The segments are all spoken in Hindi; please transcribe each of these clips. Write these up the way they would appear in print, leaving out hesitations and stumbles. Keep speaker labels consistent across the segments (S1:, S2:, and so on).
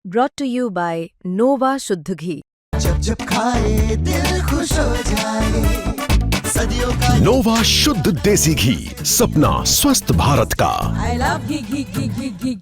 S1: brought to you by Nova शुद्ध घी।
S2: जब जब खाए दिल खुश हो जाए, सदियों का
S3: नोवा शुद्ध देसी घी, सपना स्वस्थ भारत का।
S4: I love ghee.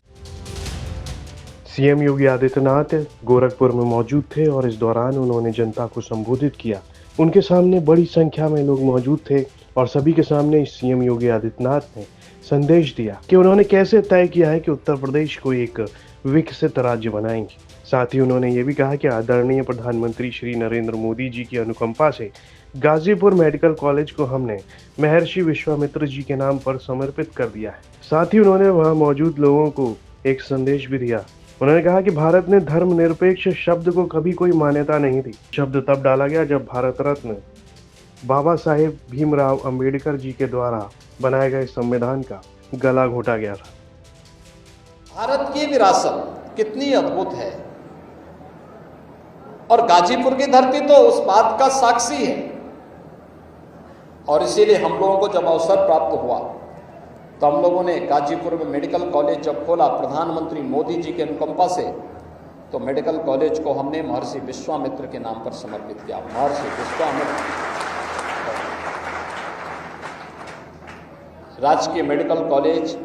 S5: CM Yogi Adityanath Gorakhpur में मौजूद थे और इस दौरान उन्होंने जनता को संबोधित किया। उनके सामने बड़ी संख्या में लोग मौजूद थे और सभी के सामने सीएम योगी आदित्यनाथ ने संदेश दिया कि उन्होंने कैसे तय किया है कि उत्तर प्रदेश को एक विकसित राज्य बनाएंगे। साथ ही उन्होंने ये भी कहा कि आदरणीय प्रधानमंत्री श्री नरेंद्र मोदी जी की अनुकंपा से गाजीपुर मेडिकल कॉलेज को हमने महर्षि विश्वामित्र जी के नाम पर समर्पित कर दिया है। साथ ही उन्होंने वहां मौजूद लोगों को एक संदेश भी दिया। उन्होंने कहा कि भारत ने धर्मनिरपेक्ष शब्द को कभी कोई मान्यता नहीं दी। शब्द तब डाला गया जब भारत रत्न बाबा साहेब भीमराव अंबेडकर जी के द्वारा बनाए गए संविधान का गला घोटा गया था।
S6: भारत की विरासत कितनी अद्भुत है और गाजीपुर की धरती तो उस बात का साक्षी है। और इसीलिए हम लोगों को जब अवसर प्राप्त हुआ तो हम लोगों ने गाजीपुर में मेडिकल कॉलेज जब खोला प्रधानमंत्री मोदी जी के अनुकंपा से, तो मेडिकल कॉलेज को हमने महर्षि विश्वामित्र के नाम पर समर्पित किया। महर्षि विश्वामित्र राजकीय मेडिकल कॉलेज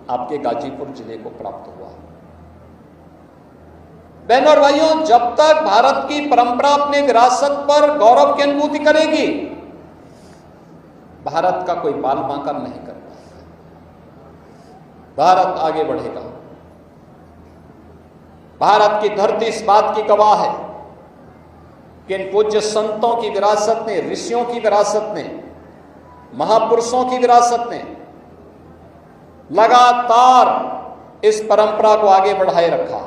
S6: आपके गाजीपुर जिले को प्राप्त हुआ। बहनों और भाइयों, जब तक भारत की परंपरा अपने विरासत पर गौरव की अनुभूति करेगी, भारत का कोई बाल बांका नहीं कर पाएगा। भारत आगे बढ़ेगा। भारत की धरती इस बात की गवाह है कि इन पूज्य संतों की विरासत ने, ऋषियों की विरासत ने, महापुरुषों की विरासत ने लगातार इस परंपरा को आगे बढ़ाए रखा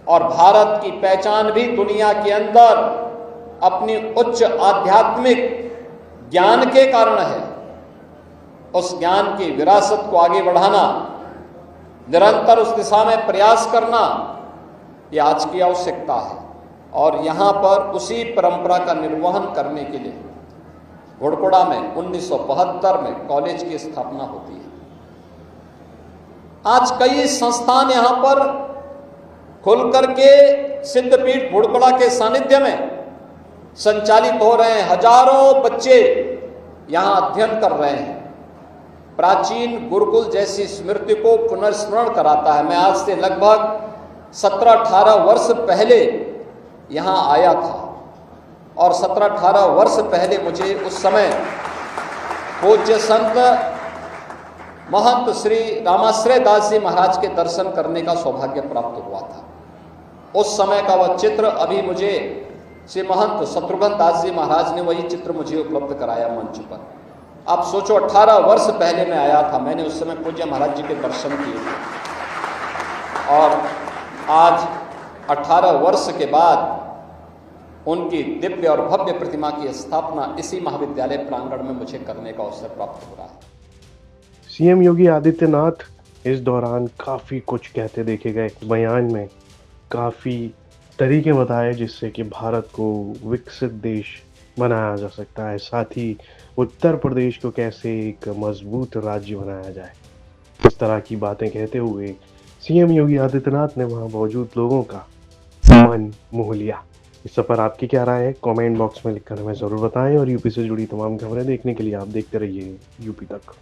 S6: और भारत की पहचान भी दुनिया के अंदर अपनी उच्च आध्यात्मिक ज्ञान के कारण है। उस ज्ञान की विरासत को आगे बढ़ाना, निरंतर उस दिशा में प्रयास करना, यह आज की आवश्यकता है। और यहां पर उसी परंपरा का निर्वहन करने के लिए घोड़कोड़ा में 1972 में कॉलेज की स्थापना होती है। आज कई संस्थान यहां पर खुलकर के सिद्धपीठ घोड़कोड़ा के सानिध्य में संचालित हो रहे हैं। हजारों बच्चे यहां अध्ययन कर रहे हैं। प्राचीन गुरुकुल जैसी स्मृति को पुनर्स्मरण कराता है। मैं आज से लगभग 17-18 वर्ष पहले यहां आया था और 17-18 वर्ष पहले मुझे उस समय पूज्य संत महंत श्री रामाश्रय दास जी महाराज के दर्शन करने का सौभाग्य प्राप्त हुआ था। उस समय का वह चित्र अभी मुझे श्री महंत शत्रुघ्न दास जी महाराज ने वही चित्र मुझे उपलब्ध कराया मंच पर। आप सोचो, 18 वर्ष पहले मैं आया था, मैंने उस समय पूज्य महाराज जी के दर्शन किए थे और आज 18 वर्ष के बाद उनकी दिव्य और भव्य प्रतिमा की स्थापना इसी महाविद्यालय प्रांगण में मुझे करने का अवसर प्राप्त हो रहा है।
S5: सीएम योगी आदित्यनाथ इस दौरान काफी कुछ कहते देखे गए। बयान में काफी तरीके बताए जिससे कि भारत को विकसित देश बनाया जा सकता है। साथ ही उत्तर प्रदेश को कैसे एक मजबूत राज्य बनाया जाए, इस तरह की बातें कहते हुए सीएम योगी आदित्यनाथ ने वहां मौजूद लोगों का मन मोह लिया। इस पर आपकी क्या राय है, कमेंट बॉक्स में लिखकर हमें ज़रूर बताएं और यूपी से जुड़ी तमाम खबरें देखने के लिए आप देखते रहिए यूपी तक।